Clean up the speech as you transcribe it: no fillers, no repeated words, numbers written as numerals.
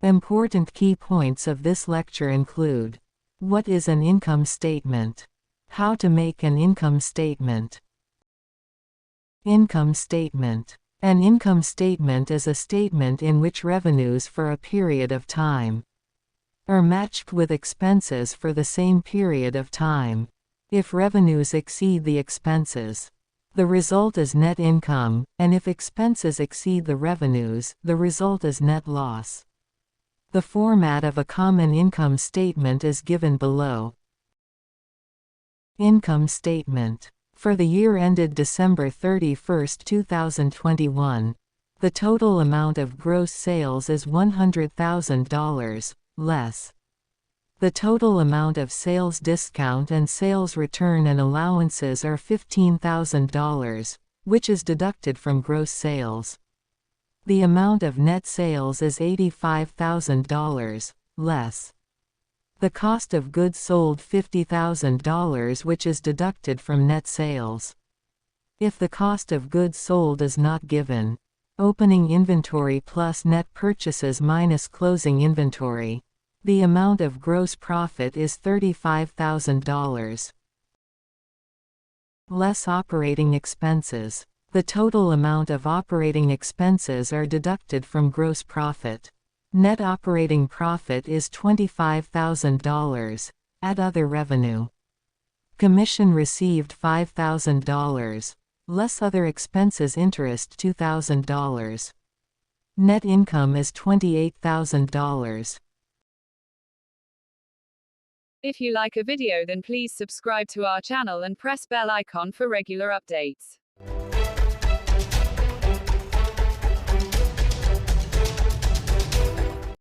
Important key points of this lecture include: what is an income statement? How to make an income statement. Income statement. An income statement is a statement in which revenues for a period of time are matched with expenses for the same period of time. If revenues exceed the expenses, the result is net income, and if expenses exceed the revenues, the result is net loss. The format of a common income statement is given below. Income statement. For the year ended December 31, 2021, the total amount of gross sales is $100,000, less the total amount of sales discount and sales return and allowances are $15,000, which is deducted from gross sales. The amount of net sales is $85,000, less the cost of goods sold $50,000, which is deducted from net sales. If the cost of goods sold is not given, opening inventory plus net purchases minus closing inventory, the amount of gross profit is $35,000. Less operating expenses. The total amount of operating expenses are deducted from gross profit. Net operating profit is $25,000. Add other revenue. Commission received $5,000. Less other expenses, interest $2,000. Net income is $28,000. If you like a video, then please subscribe to our channel and press bell icon for regular updates.